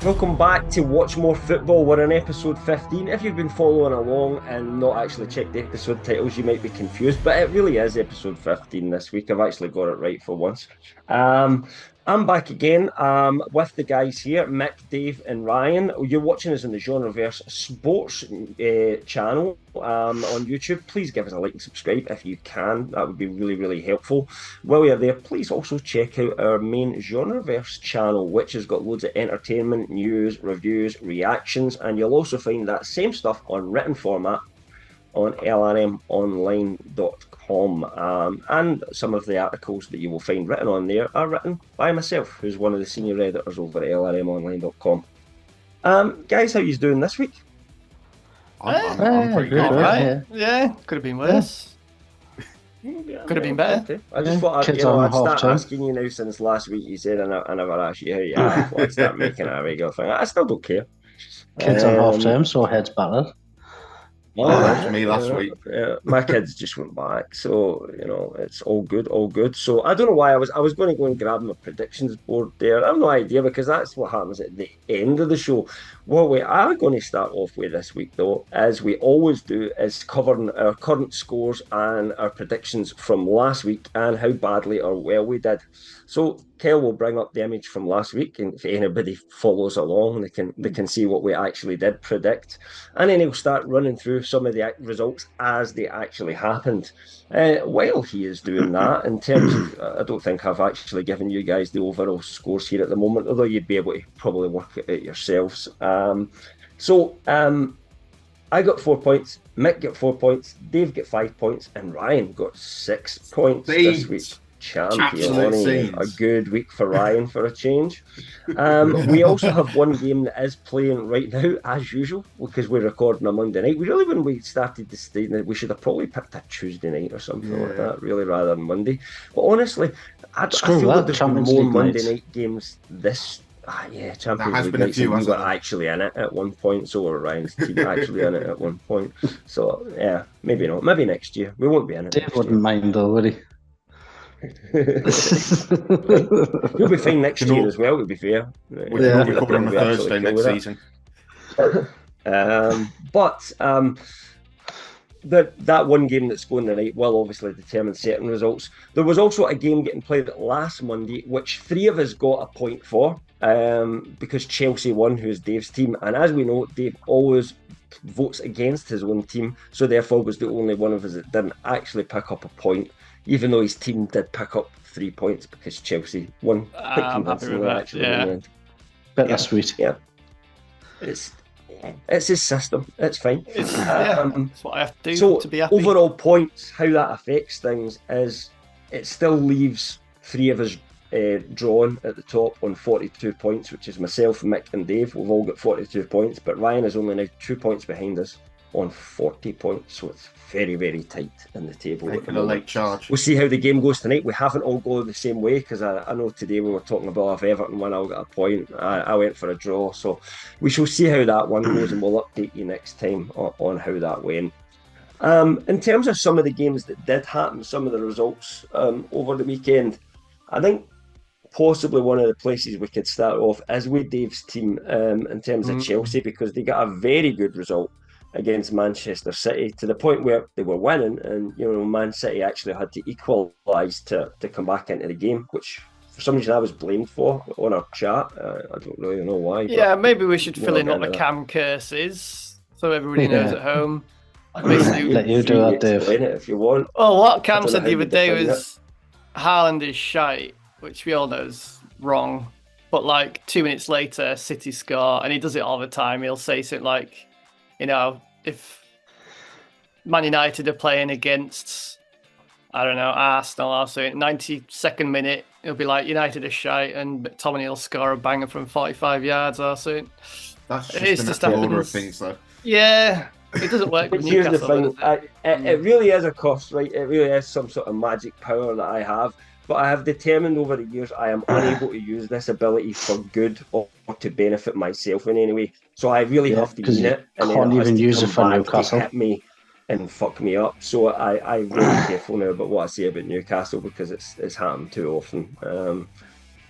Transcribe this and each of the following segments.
Welcome back to Watch More Football. We're in episode 15. If you've been following along and not actually checked the episode titles, you might be confused, but it really is episode 15 this week. I've actually got it right for once. I'm back again with the guys here, Mick, Dave and Ryan. You're watching us on the Genreverse Sports channel on YouTube. Please give us a like and subscribe if you can. That would be really, really helpful. While you're there, please also check out our main Genreverse channel, which has got loads of entertainment, news, reviews, reactions, and you'll also find that same stuff on written format on lrmonline.com. And some of the articles that you will find written on there are written by myself, who's one of the senior editors over at lrmonline.com. Guys, how you doing this week? I'm pretty good. Right. Yeah, could have been worse. Could have been better. I just thought I'd start asking you now since last week. You said I never asked you how you are. I thought I'd start making a regular thing. I still don't care. Kids on half term, so heads battered. That was me last week. My kids just went back, so it's all good, all good. So I don't know why I was going to go and grab my predictions board there. I have no idea because that's what happens at the end of the show. What we are going to start off with this week, though, as we always do, is covering our current scores and our predictions from last week and how badly or well we did. So Kel will bring up the image from last week, and if anybody follows along, they can see what we actually did predict, and then he'll start running through some of the results as they actually happened. While he is doing that, in terms of, I don't think I've actually given you guys the overall scores here at the moment, although you'd be able to probably work it out yourselves. I got 4 points, Mick got 4 points, Dave got 5 points, and Ryan got 6 points this week. Champion, a good week for Ryan for a change. We also have one game that is playing right now, as usual, because we're recording on Monday night. When we started this day, we should have probably picked a Tuesday night or something like that, really, rather than Monday. But honestly, I feel that there's been more Monday night games this. Champions League nights. We were actually in it at one point, so were Ryan's team actually in it at one point. So yeah, maybe not. Maybe next year we won't be in it. Dave wouldn't mind though, would he? You'll be fine next year as well, to be fair. We can all be covered on a Thursday next season. That one game that's going tonight will obviously determine certain results. There was also a game getting played last Monday, which 3 of us got a point for, because Chelsea won, who's Dave's team. And as we know, Dave always votes against his own team, so therefore was the only one of us that didn't actually pick up a point, even though his team did pick up 3 points because Chelsea won. I'm happy with that, yeah. Bittersweet. Yeah. It's his system. It's fine. It's what I have to do to be happy. Overall points, how that affects things is it still leaves 3 of us drawn at the top on 42 points, which is myself, Mick and Dave. We've all got 42 points, but Ryan is only now 2 points behind us on 40 points, so it's very, very tight in the table. Making a late charge. We'll see how the game goes tonight. We haven't all gone the same way, because I know today we were talking about if Everton won, I'll get a point. I went for a draw, so we shall see how that one goes, and we'll update you next time on how that went. In terms of some of the games that did happen, some of the results over the weekend, I think possibly one of the places we could start off is with Dave's team in terms of Chelsea, because they got a very good result against Manchester City, to the point where they were winning, and Man City actually had to equalise to come back into the game, which for some reason I was blamed for on our chat. I don't really know why. Yeah, maybe we should fill in what the Cam curse is, so everybody knows at home. Basically, let you do that, Dave. It if you want. Oh, what Cam said the other day was Haaland is shite, which we all know is wrong. But like 2 minutes later, City score, and he does it all the time. He'll say something like, if Man United are playing against, I don't know, Arsenal or something, 92nd minute, it'll be like United are shite, and McTominay will score a banger from 45 yards or something. That's just the order of things, though. Yeah, it doesn't work with Newcastle. Here's the thing, it really is a cost, right? It really is some sort of magic power that I have. But I have determined over the years I am unable to use this ability for good or to benefit myself in any way. So I really have to use it. And can't even use it for Newcastle. Hit me and fuck me up. So I'm really careful now about what I say about Newcastle, because it's happened too often.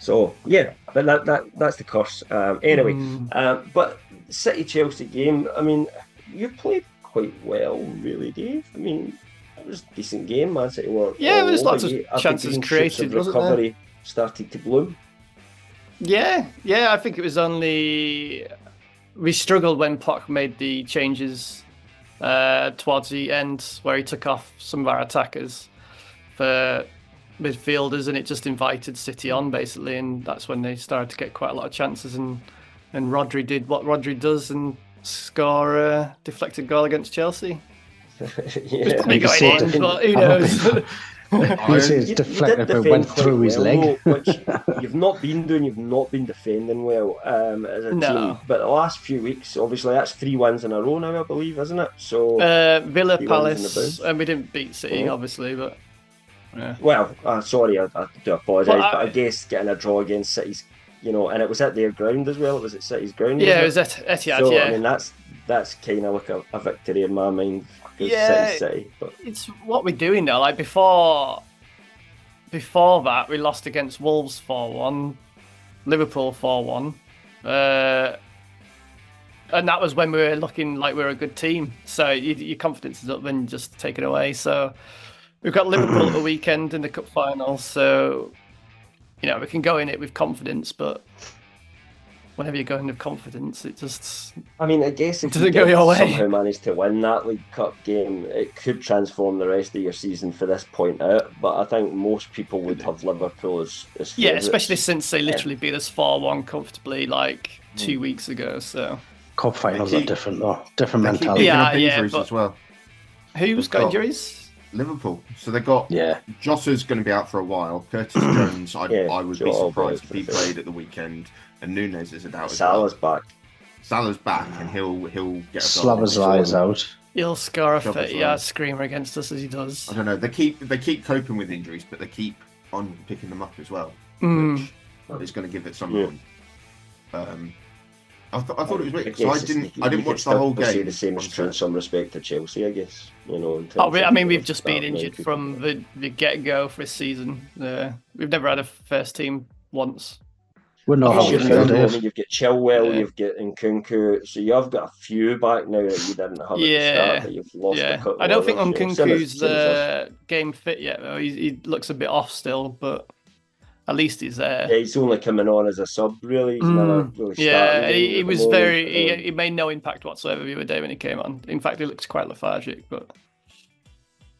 So yeah, but that's the curse. Anyway, but City Chelsea game. I mean, you played quite well, really, Dave. I mean, it was a decent game. Man City were there was lots of chances created. Recovery started to bloom. Yeah. I think it was only we struggled when Poch made the changes towards the end, where he took off some of our attackers for midfielders, and it just invited City on basically, and that's when they started to get quite a lot of chances, and Rodri did what Rodri does and score a deflected goal against Chelsea. It's probably going in, but who knows? You say it's deflected, but went through his leg. Which you've not been doing. You've not been defending well as a team. But the last few weeks, obviously, that's 3 wins in a row now, I believe, isn't it? So Villa, Palace, and we didn't beat City, obviously, but. Yeah. Well, sorry, I do apologise, but I guess getting a draw against City's, and it was at their ground as well. It was at City's ground. Yeah, it was at Etihad. So, yeah, I mean that's kind of like a victory in my mind. City, but it's what we're doing now. Like before that, we lost against Wolves 4-1, Liverpool 4-1, and that was when we were looking like we were a good team. So your confidence is up, then you just take it away. So. We've got Liverpool at the weekend in the cup final, so we can go in it with confidence. But whenever you go in with confidence, it just I guess if doesn't go your way. Somehow manage to win that League Cup game, it could transform the rest of your season for this point out. But I think most people would have Liverpool as favourites. Yeah, especially since they literally beat us 4-1 comfortably 2 weeks ago. So cup finals are different though, different mentality. Yeah, but as well. Who's got injuries? Liverpool. So they got Jossa's going to be out for a while. Curtis Jones, I would be surprised if he played at the weekend. And Nunes is a doubt. Salah's back. Salah's back, and he'll get a Slabazai's out. He'll score a 30-yard screamer against us as he does. I don't know. They keep coping with injuries, but they keep on picking them up as well, which is going to give it some. I thought it was weird because I didn't watch the whole game. Say the same is true in some respect to Chelsea, I guess. We've just been injured from the get-go for this season. We've never had a first team once. We're not. You've got Chilwell, you've got Nkunku, so you've got a few back now that you didn't have at the start. That you've lost a couple. I don't think Nkunku's game fit yet, though. He looks a bit off still, but. At least he's there. Yeah, he's only coming on as a sub, really. He's never really started. He was very. He made no impact whatsoever the other day when he came on. In fact, he looks quite lethargic. But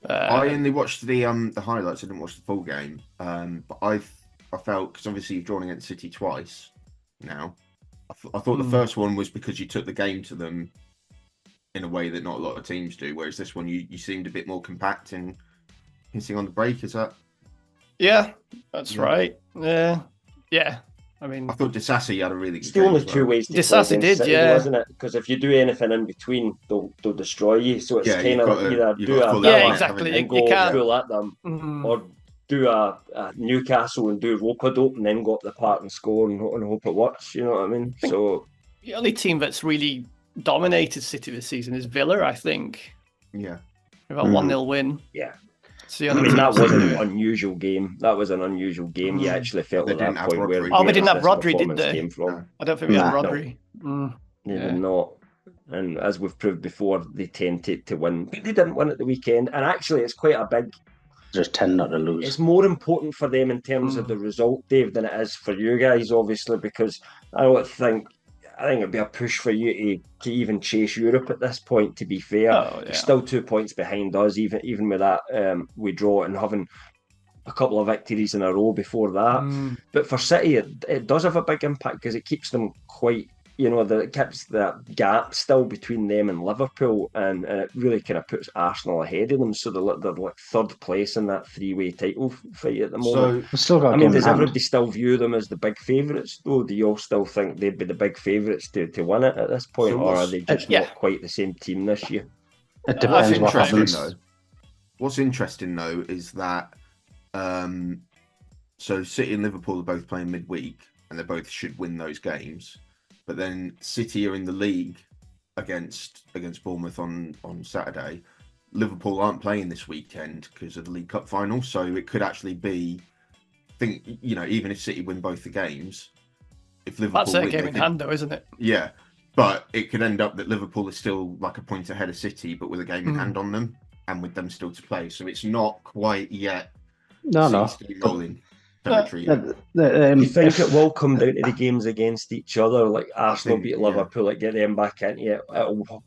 I only watched the highlights. I didn't watch the full game. But I felt because obviously you've drawn against City twice now. I thought the first one was because you took the game to them in a way that not a lot of teams do. Whereas this one, you seemed a bit more compact and hitting on the break. Is that? Yeah, that's right. Yeah. I thought Disasi had a really good game. The only two ways to Disasi did, City, isn't it? Because if you do anything in between, they'll destroy you. So it's kind of either do exactly. And go full at them, or do a Newcastle and do rope-a-dope and then go up the park and score and hope it works. You know what I mean? So the only team that's really dominated City this season is Villa, I think. Yeah. About 1-0 win. Yeah. That was an unusual game. That was an unusual game. You actually felt at that point where... we didn't have Rodri, did they? I don't think we had Rodri. They did not. And as we've proved before, they tend to win. But they didn't win at the weekend. And actually, it's quite a big... Just tend not to lose. It's more important for them in terms of the result, Dave, than it is for you guys, obviously, because I think it'd be a push for you to even chase Europe at this point, to be fair. You're still 2 points behind us, even with that we draw and having a couple of victories in a row before that. But for City, it does have a big impact because it keeps them quite, it keeps that gap still between them and Liverpool, and it really kind of puts Arsenal ahead of them. So they're like third place in that three-way title fight at the moment. Does everybody still view them as the big favourites, though? Do you all still think they'd be the big favourites to win it at this point, or are they just not quite the same team this year? It depends what happens. What's interesting, though, is that so City and Liverpool are both playing midweek, and they both should win those games. But then City are in the league against Bournemouth on Saturday. Liverpool aren't playing this weekend because of the League Cup final, so it could actually be think, even if City win both the games, if Liverpool that's a win, game in hand, though, isn't it? Yeah, but it could end up that Liverpool is still like a point ahead of City, but with a game in hand on them, and with them still to play. So it's not quite yet. No. Rolling territory. You think it will come down to the games against each other, like Arsenal beat Liverpool, like get them back into it.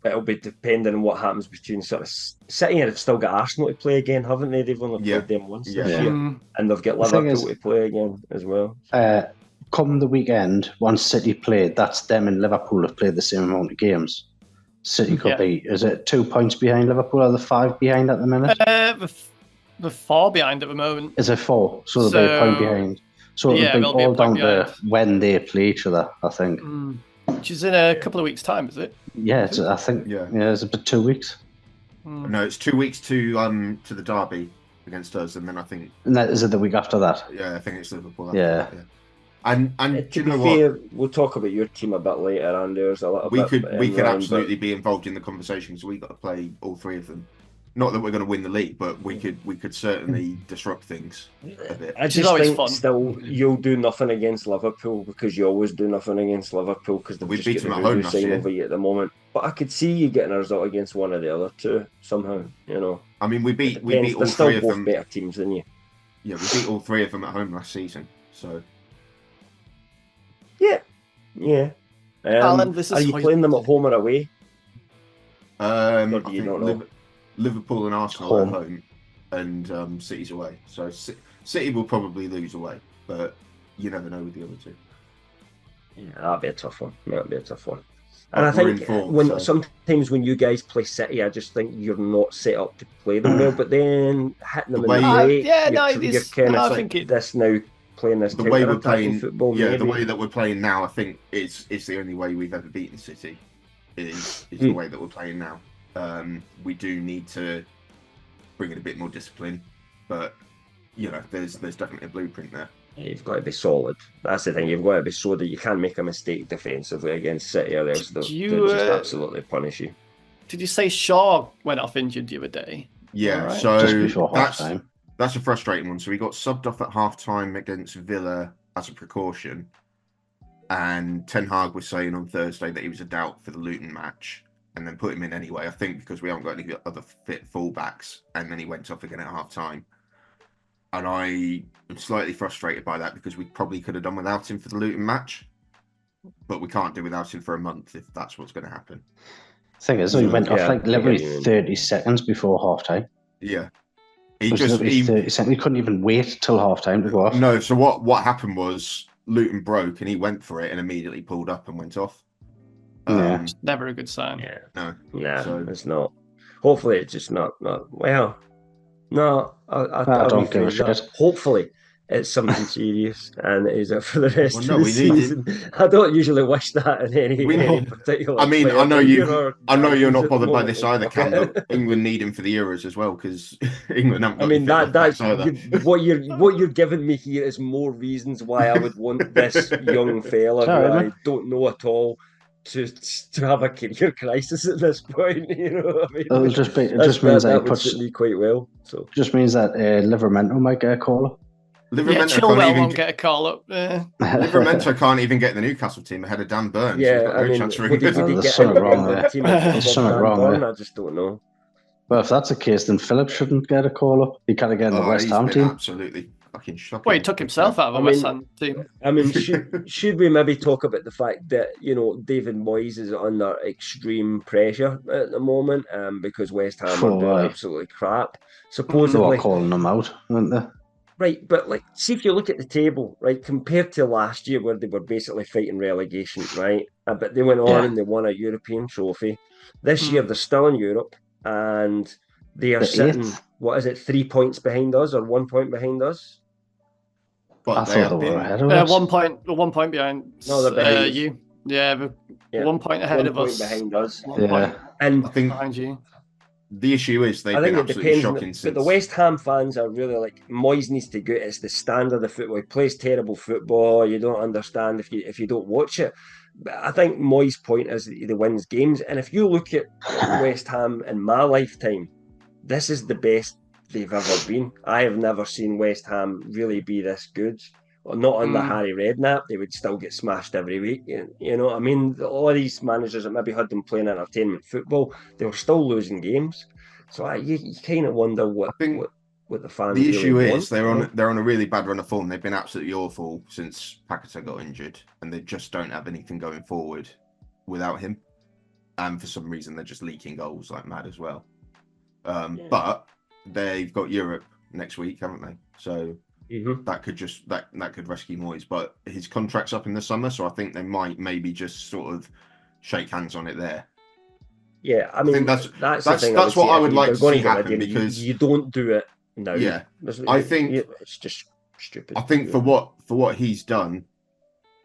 It'll be depending on what happens between sort of City, and have still got Arsenal to play again, haven't they? They've only played them once this year, and they've got Liverpool to play again as well. Come the weekend, once City played, that's them and Liverpool have played the same amount of games. City could be, is it 2 points behind Liverpool, or the 5 behind at the minute? The 4 behind at the moment. Is it 4? So they'll be a point behind. So it'll be all down to when they play each other, I think. Which is in a couple of weeks' time, is it? Yeah, I think. Yeah, it's about 2 weeks. No, it's 2 weeks to the derby against us, and then I think. And is it the week after that? Yeah, I think it's Liverpool. Yeah. And to be fair, we'll talk about your team a bit later, and there's a little bit. We could absolutely be involved in the conversation, because we've got to play all 3 of them. Not that we're going to win the league, but we could certainly disrupt things a bit. I just think still you'll do nothing against Liverpool, because you always do nothing against Liverpool, because they've just got the voodoo sign over you at the moment. But I could see you getting a result against one of the other two somehow. I mean, we beat all 3 of them. They're still both better teams than you. Yeah, we beat all 3 of them at home last season. So. Yeah. Alan, are you playing them at home or away? Or do you not know? Liverpool and Arsenal at home, and City's away. So City will probably lose away, but you never know with the other 2. Yeah, that'll be a tough one. And I think sometimes when you guys play City, I just think you're not set up to play them well. But then hitting them in the way, you're kind of this now. Playing this the way we're playing football, the way that we're playing now, I think it's the only way we've ever beaten City is the way that we're playing now. We do need to bring in a bit more discipline, but there's definitely a blueprint there. You've got to be solid. That's the thing. You've got to be so that you can't make a mistake defensively against City, or else they'll just absolutely punish you. Did you say Shaw went off injured the other day? Yeah, right. So just before half time. That's a frustrating one. So he got subbed off at half-time against Villa as a precaution. And Ten Hag was saying on Thursday that he was a doubt for the Luton match, and then put him in anyway, I think because we haven't got any other fit fullbacks. And then he went off again at half-time. And I am slightly frustrated by that, because we probably could have done without him for the Luton match. But we can't do without him for a month if that's what's going to happen. Thing is, he went off like literally 30 seconds before half-time. Yeah. He couldn't even wait till half time to go off. No, so what happened was Luton broke and he went for it and immediately pulled up and went off. It's never a good sign. Yeah. No, it's not. Hopefully it's just not well. No, I don't give a shit. Hopefully it's something serious and it is for the rest of the season. I don't usually wish that in any particular. I mean, I know you're not bothered by this either, Cam. But England need him for the Euros as well, because England haven't got. I mean, that's what you're giving me here is more reasons why I would want this young fella who I don't know at all to have a career crisis at this point. I mean, it just means that would suit me quite well. So just means that Livermento might get a call. Chilwell won't get a call up. Livermento can't even get the Newcastle team ahead of Dan Burn. Yeah, I mean, there's something wrong there. There's something wrong there. I just don't know. Well, if that's the case, then Phillips shouldn't get a call up. He can't get in the West Ham team. Absolutely fucking shocking. Well, he took himself out of the West Ham team. I mean, should we maybe talk about the fact that David Moyes is under extreme pressure at the moment, because West Ham are doing absolutely crap. Supposedly, they were calling them out, weren't they? Right, but see if you look at the table, right, compared to last year where they were basically fighting relegation, right? But they went on and they won a European trophy. This year they're still in Europe and they are sitting, 3 points behind us or 1 point behind us? I thought they were ahead of us. 1 point behind. No, they're behind you. Yeah, 1 point ahead of us. 1 point behind us. And I think behind you. The issue is they've been absolutely shocking since. But the West Ham fans are really like, Moyes needs to go. It's the standard of football. He plays terrible football. You don't understand if you don't watch it. But I think Moyes' point is that he wins games. And if you look at West Ham in my lifetime, this is the best they've ever been. I have never seen West Ham really be this good. Well, not under Harry Redknapp, they would still get smashed every week. You know what I mean? All these managers that maybe had them playing entertainment football, they were still losing games. So you kind of wonder what the fans. The issue really is want, they're on a really bad run of form. They've been absolutely awful since Paquetá got injured, and they just don't have anything going forward without him. And for some reason, they're just leaking goals like mad as well. But they've got Europe next week, haven't they? So that could just that could rescue Moyes. But his contract's up in the summer, so I think they might maybe just sort of shake hands on it there. Yeah, I mean that's what I would like to see happen, because you don't do it now. Yeah, I think it's just stupid. I think for what he's done,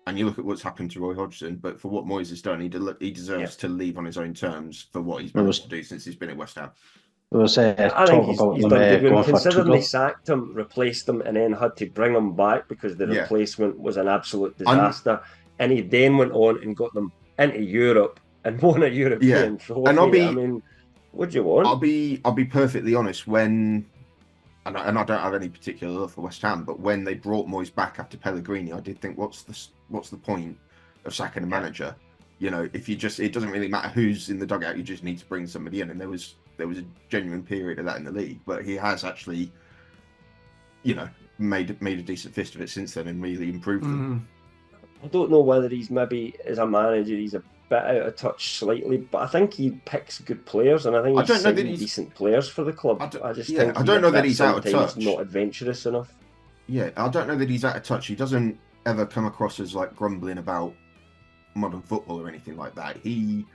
and you look at what's happened to Roy Hodgson, but for what Moyes has done, he deserves to leave on his own terms for what he's managed to do since he's been at West Ham. I think he's done good. Considering they sacked him, replaced him, and then had to bring him back because the replacement was an absolute disaster. And he then went on and got them into Europe and won a European trophy. And I mean, what do you want? I'll be perfectly honest. And I don't have any particular love for West Ham, but when they brought Moyes back after Pellegrini, I did think, what's the point of sacking a manager? You know, if you just, it doesn't really matter who's in the dugout, you just need to bring somebody in. And there was a genuine period of that in the league, but he has actually, you know, made a decent fist of it since then and really improved them. I don't know whether he's maybe, as a manager, he's a bit out of touch slightly, but I think he picks good players, and I think he's decent players for the club. I don't know that he's out of touch. Not adventurous enough. Yeah, I don't know that he's out of touch. He doesn't ever come across as like grumbling about modern football or anything like that. He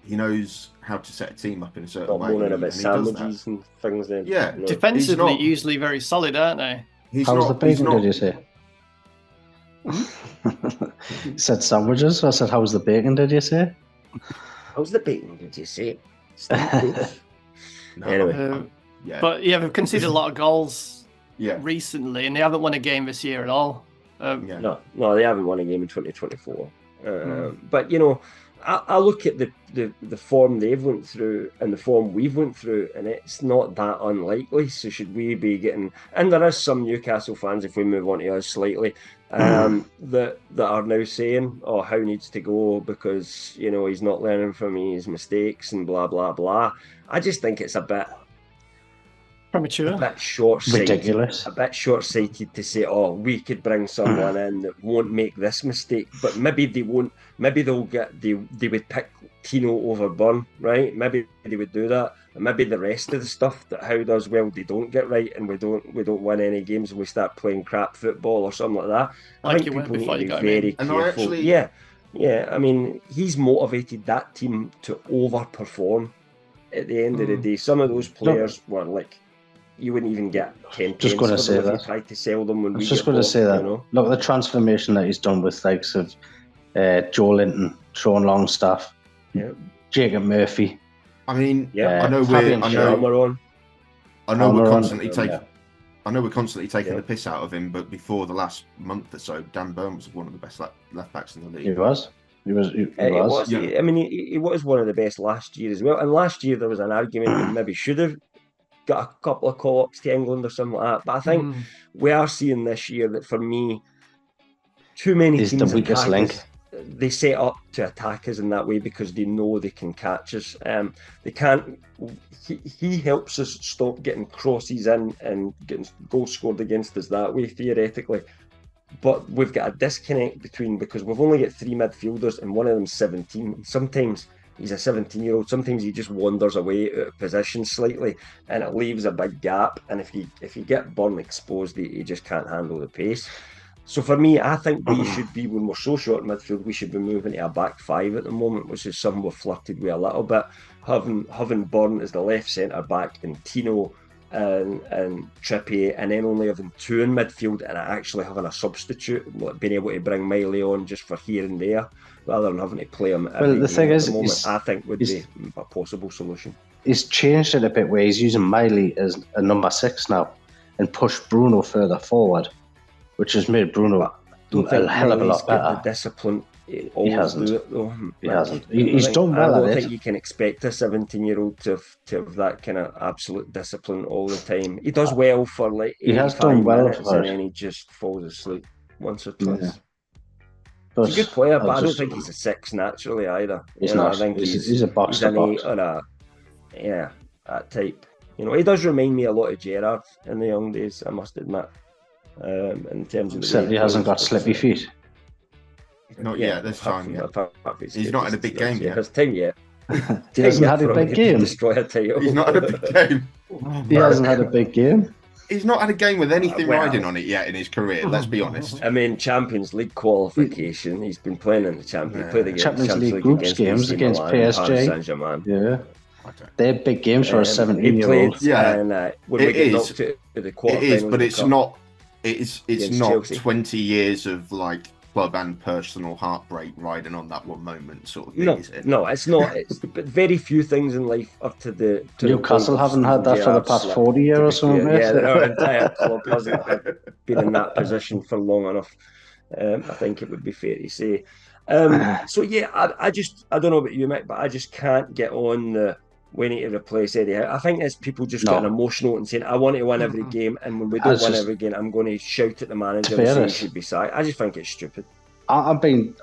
knows how to set a team up in a certain way. Moaning about sandwiches and things. Then, yeah, defensively usually very solid, aren't they? How's the bacon? Did you say? You said sandwiches. I said, "How's the bacon?" Did you say? How's the bacon? Did you say? Anyway, but yeah, we've conceded a lot of goals recently, and they haven't won a game this year at all. No, they haven't won a game in 2024. But you know, I look at the form they've went through and the form we've went through, and it's not that unlikely. So should we be getting? And there is some Newcastle fans, if we move on to us slightly, that are now saying, "Oh, Howe needs to go because you know he's not learning from his mistakes and blah blah blah." I just think it's a bit premature, a bit short-sighted, ridiculous, a bit short-sighted to say, "Oh, we could bring someone in that won't make this mistake," but maybe they won't. Maybe they would pick Tino over Burn, right? Maybe they would do that, and maybe the rest of the stuff that Howe does well, they don't get right, and we don't win any games, and we start playing crap football or something like that. I think people need to be very careful. Yeah. I mean, he's motivated that team to overperform. At the end of the day, some of those players were like, you wouldn't even get 10 just going to say that. If you tried to sell them when I was just going to say that. You know? Look at the transformation that he's done with likes of Joe Linton, Sean Longstaff, Jacob Murphy. I mean, I know we're constantly taking the piss out of him, but before the last month or so, Dan Burn was one of the best left backs in the league. He was. He was. Yeah. I mean, he was one of the best last year as well. And last year there was an argument that maybe should have got a couple of call-ups to England or something like that. But I think we are seeing this year that, for me, too many teams the weakest link. They set up to attack us in that way because they know they can catch us. They can't. He helps us stop getting crosses in and getting goals scored against us that way, theoretically. But we've got a disconnect because we've only got 3 midfielders and one of them's 17. Sometimes he's a 17-year-old. Sometimes he just wanders away out of position slightly, and it leaves a big gap. And if you get Burn exposed, he just can't handle the pace. So for me, I think we should be, when we're so short in midfield, we should be moving to a back 5 at the moment, which is something we've flirted with a little bit. Having Burn as the left centre back and Tino and Trippier, and then only having 2 in midfield, and actually having a substitute, being able to bring Miley on just for here and there, rather than having to play him. Well, the thing is, I think would be a possible solution. He's changed it a bit where he's using Miley as a number 6 now, and pushed Bruno further forward, which has made Bruno a hell of a lot better. The discipline He hasn't. Do it, though. He hasn't. He's done well. I don't think you can expect a 17-year-old to have that kind of absolute discipline all the time. He does well for like 85 minutes, and then he just falls asleep once or twice. Yeah. He's a good player, but I don't think he's a 6 naturally either. He's not. I think he's a box to box. That type. He does remind me a lot of Gerrard in the young days, I must admit. In terms of except he hasn't got slippy feet. Not yet. There's time yet. He's not in a big game yet. There's time yet. He hasn't had a big game. Destroy a title. He's not had a big game. He hasn't had a big game. He's not had a game with anything riding on it yet in his career. Let's be honest. I mean, Champions League qualification. He's been playing in the Champions League. Champions League groups games against PSG. Saint-Germain. Yeah. They're big games for a 17-year-old. Yeah, and it is. It is, but it's not. It's not Chelsea. 20 years of like club and personal heartbreak riding on that one moment sort of thing. No, is it? No, it's not. It's but very few things in life are to the. Newcastle haven't had that for the past 40 years or something. Yeah, our entire club hasn't been in that position for long enough. I think it would be fair to say. So yeah, I don't know about you, Mick, but I just can't get on the. We need to replace Eddie Howe. I think it's people just getting emotional and saying, I want to win every game, and when we don't win every game, I'm going to shout at the manager and say he should be sacked. I just think it's stupid. I think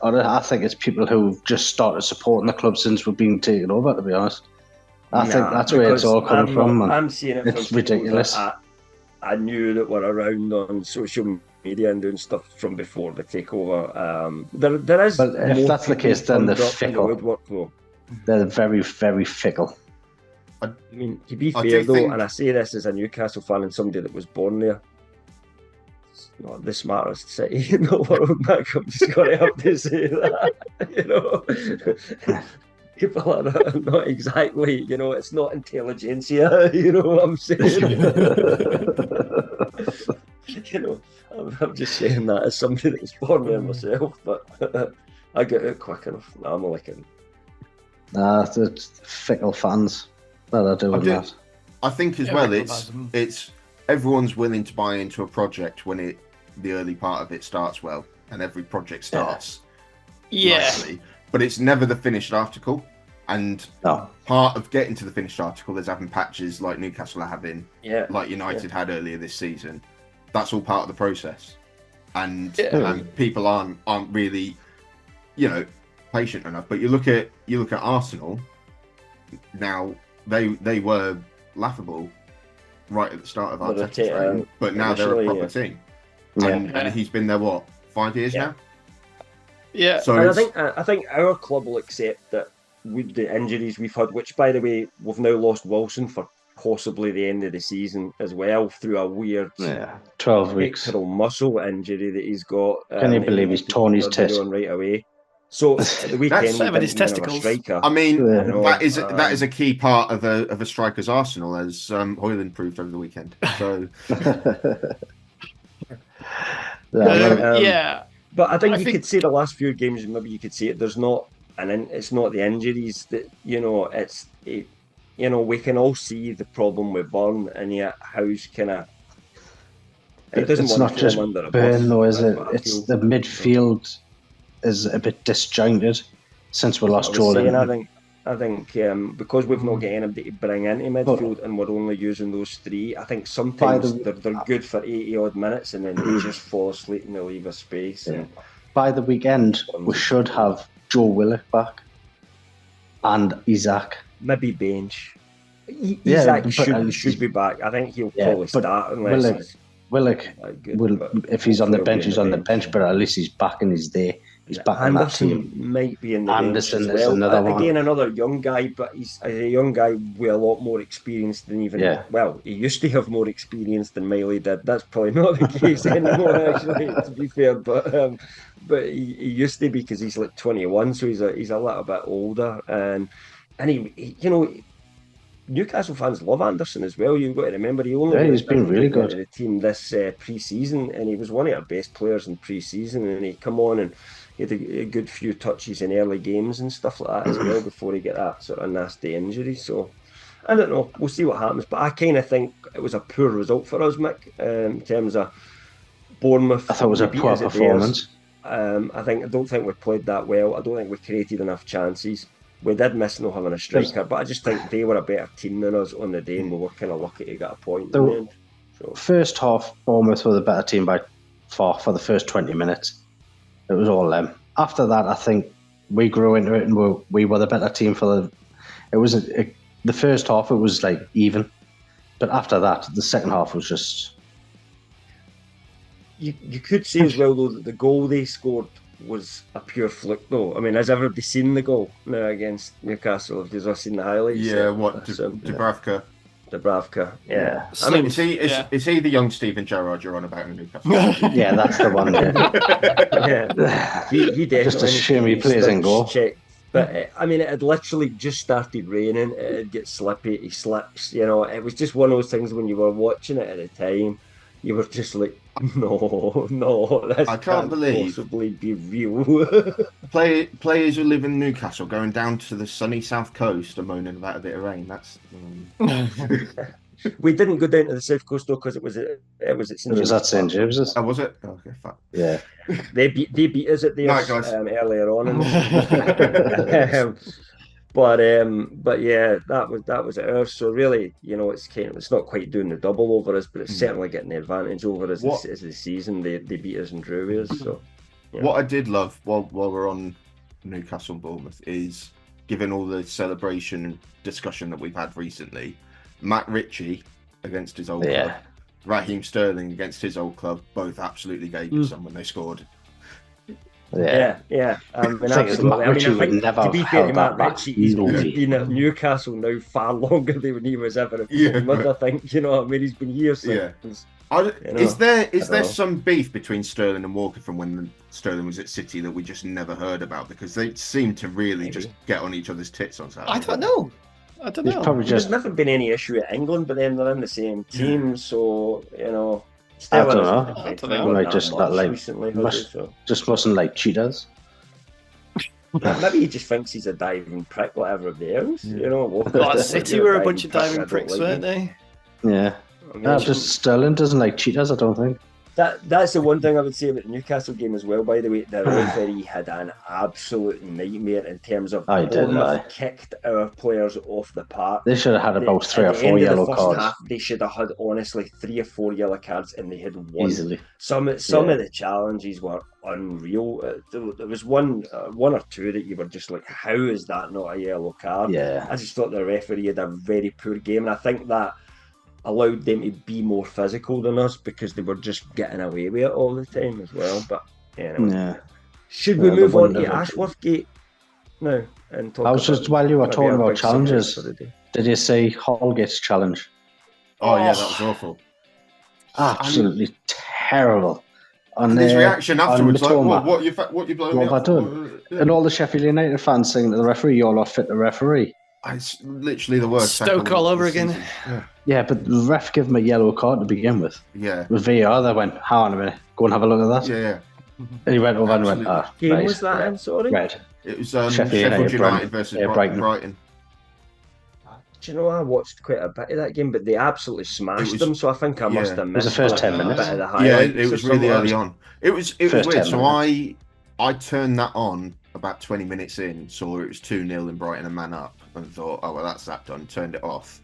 it's people who've just started supporting the club since we've been taken over, to be honest. I think that's where it's all coming from. I'm seeing it it's ridiculous. I knew that we're around on social media and doing stuff from before the takeover. There is. But if that's the case, then they're fickle. Woodwork, though. They're very, very fickle. I mean, to be fair though, and I say this as a Newcastle fan and somebody that was born there, it's not the smartest city in the world, Mick. I'm just going to have to say that. People are not exactly, it's not intelligentsia, you know what I'm saying? I'm just saying that as somebody that was born there myself, but I get it quick enough. No, I'm only kidding. Nah, it's fickle fans. That. I think as well, it's everyone's willing to buy into a project when the early part of it starts well, and every project starts nicely, but it's never the finished article. And part of getting to the finished article is having patches like Newcastle are having, like United had earlier this season. That's all part of the process, and people aren't really, patient enough. But you look at Arsenal now. They were laughable right at the start of our team, but now they're a proper team. And he's been there 5 years now. Yeah. So I think our club will accept that with the injuries we've had, which by the way we've now lost Wilson for possibly the end of the season as well through a weird 12 weeks muscle injury that he's got. Can you believe he's torn his test right away? So at the weekend, his testicles. I mean, that is a key part of a striker's arsenal, as Hoyland proved over the weekend. So, but I think you could say the last few games, maybe you could say it. It's not the injuries that we can all see the problem with Burn, and yet Howe's kind of. It's not just Burn, though, is it? It's the midfield. Is a bit disjointed since we lost Jordan. I think because we've not got anybody to bring into midfield and we're only using those three, I think sometimes they're good for 80 odd minutes and then they just fall asleep and they leave a space. And by the weekend, we should have Joe Willock back and Isaac. Maybe bench. Isaac should be back. I think he'll probably start unless Willock if he's on the bench, he's on the bench, but at least he's back and he's there. He's back in that team. Might be in the Anderson bench as well. Is another one. Again, another young guy, but he's a young guy with a lot more experience than well, he used to have more experience than Miley did. That's probably not the case anymore, actually, to be fair. But he used to be because he's like 21, so he's a little bit older, and he Newcastle fans love Anderson as well. You've got to remember he's been really good. The team this pre-season, and he was one of our best players in pre-season, and he come on and he had a good few touches in early games and stuff like that as well before he get that sort of nasty injury. So I don't know. We'll see what happens. But I kind of think it was a poor result for us, Mick, in terms of Bournemouth. I thought it was a poor performance. I don't think we played that well. I don't think we created enough chances. We did miss not having a striker, but I just think they were a better team than us on the day, and we were kind of lucky to get a point in the end. So. First half, Bournemouth were the better team by far for the first 20 minutes. It was all them. After that, I think we grew into it, and we were the better team for the. It was the first half. It was like even, but after that, the second half was just. You could say as well though that the goal they scored was a pure fluke though. I mean, has everybody seen the goal now against Newcastle? Have you all seen the highlights? Yeah, what Dubravka? Dubravka, yeah. I mean, is he the young Steven Gerrard you're on about in Newcastle? Yeah, that's the one. Yeah. He definitely just a shame he plays in goal. But I mean, it had literally just started raining. It'd get slippy. He slips. You know, it was just one of those things when you were watching it at the time, you were just like, no, this I can't believe possibly be real. Players who live in Newcastle going down to the sunny south coast are moaning about a bit of rain. That's. We didn't go down to the south coast though because it was at St. James's. Was that St. James's? Oh, was it? Oh, okay, fuck. Yeah. They beat us at the earlier on. But yeah, that was ours. So really, you know, it's not quite doing the double over us, but it's certainly getting the advantage over us as the season. They beat us and drew us. So yeah. What I did love while we're on Newcastle and Bournemouth is, given all the celebration and discussion that we've had recently, Matt Ritchie against his old club, Raheem Sterling against his old club, both absolutely gave it some when they scored. Yeah. I mean, absolutely. I think to be fair to Matt Ritchie, he's been at Newcastle now far longer than when he was ever at Bournemouth. I think, you know, I mean, he's been here since. Is there some beef between Sterling and Walker from when Sterling was at City that we just never heard about, because they seem to really just get on each other's tits on Saturday? I don't know. There's never been any issue at England, but then they're in the same team, so you know. I don't know. Like just that, like recently, just mustn't like cheaters. Maybe he just thinks he's a diving prick, like everybody else. You know, City were a bunch of diving pricks, weren't they? Yeah. I mean, just Sterling doesn't like cheaters, I don't think. That's the one thing I would say about the Newcastle game as well, by the way. The referee had an absolute nightmare in terms of kicked our players off the park. They should have had about 3 or 4 yellow cards. They should have had, honestly, 3 or 4 yellow cards, and they had one. Easily. Some of the challenges were unreal. There was one or two that you were just like, how is that not a yellow card? Yeah. I just thought the referee had a very poor game, and I think that allowed them to be more physical than us because they were just getting away with it all the time as well. But anyway, should we move on to Ashworth Gate now and talk? I was just, while you were talking about challenges, did you see Holgate's challenge? Oh yeah, that was awful. Absolutely terrible. And his reaction afterwards, like, what you blowing me up for? And all the Sheffield United fans saying to the referee, "You're not fit the referee." It's literally the worst. Stoke all over again. Yeah, but the ref gave him a yellow card to begin with. Yeah. With VAR, they went, hang on a minute, go and have a look at that. Yeah. And he went over and went, game was that in, sorry? Red. It was Sheffield United versus Brighton. Do you know, I watched quite a bit of that game, but they absolutely smashed them, so I think I must have missed the first 10 minutes. It was really early on. It was weird. So I turned that on about 20 minutes in, saw it was 2-0 in Brighton and man up, and thought, oh well, that's that done. Turned it off,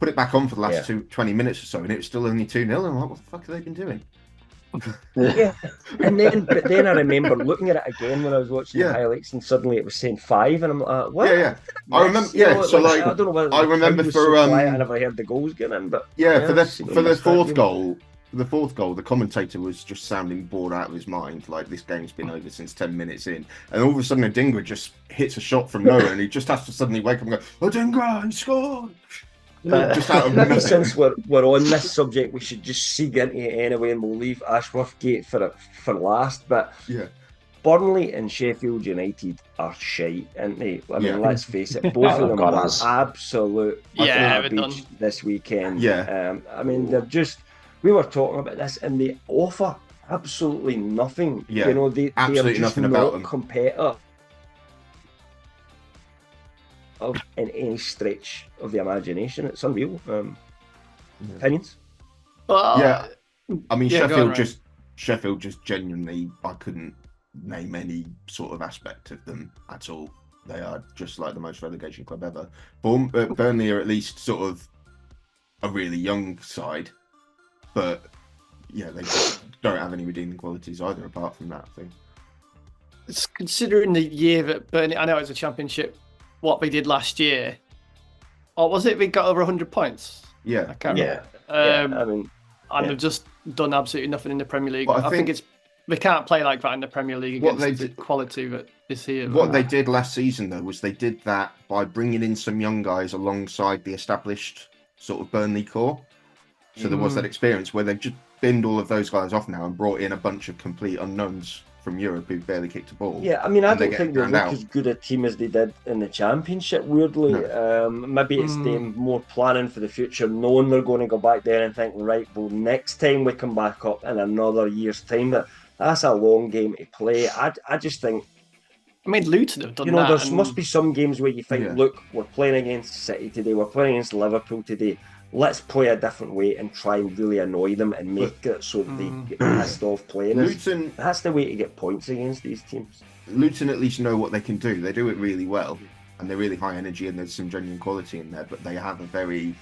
put it back on for the last 20 minutes or so, and it was still only 2-0. I'm like, what the fuck have they been doing? But then I remember looking at it again when I was watching the highlights, and suddenly it was saying 5, and I'm like, what? I remember. I don't know whether I remember for I never heard the goals get in, but for the fourth goal. The fourth goal, the commentator was just sounding bored out of his mind, like this game's been over since 10 minutes in. And all of a sudden, Adingra just hits a shot from nowhere, and he just has to suddenly wake up and go, Adingra, he scored! Just out of maybe since we're on this subject, we should just seek into it anyway, and we'll leave Ashworth Gate for last. But Burnley and Sheffield United are shite, aren't they? I mean, let's face it, both of them are absolute beach this weekend. I mean, they're just... We were talking about this, and they offer absolutely nothing. You know, they are just nothing about them. Competitor in any stretch of the imagination. It's unreal. Opinions? I mean, Sheffield just genuinely, I couldn't name any sort of aspect of them at all. They are just like the most relegation club ever. Burnley are at least sort of a really young side, but yeah, they don't have any redeeming qualities either apart from that thing. It's considering the year that Burnley, I know it's a championship, what they did last year. Or was it they got over 100 points? Yeah. I can't Yeah. remember. I mean, and they've just done absolutely nothing in the Premier League. But I think it's they can't play like that in the Premier League against the quality that is here. What they did last season, though, was they did that by bringing in some young guys alongside the established sort of Burnley core. So there was that experience where they've just binned all of those guys off now and brought in a bunch of complete unknowns from Europe who barely kicked a ball. Yeah, I mean, I don't think they look as good a team as they did in the Championship, weirdly. No. Maybe it's them more planning for the future, knowing they're going to go back there and think, right, well, next time we come back up in another year's time, that's a long game to play. I just think... I mean, Luton have done that. There must be some games where you think, look, we're playing against City today, we're playing against Liverpool today, let's play a different way and try and really annoy them and make it so they get pissed off playing Luton, that's the way to get points against these teams. Luton at least know what they can do. They do it really well, and they're really high energy, and there's some genuine quality in there, but they have a very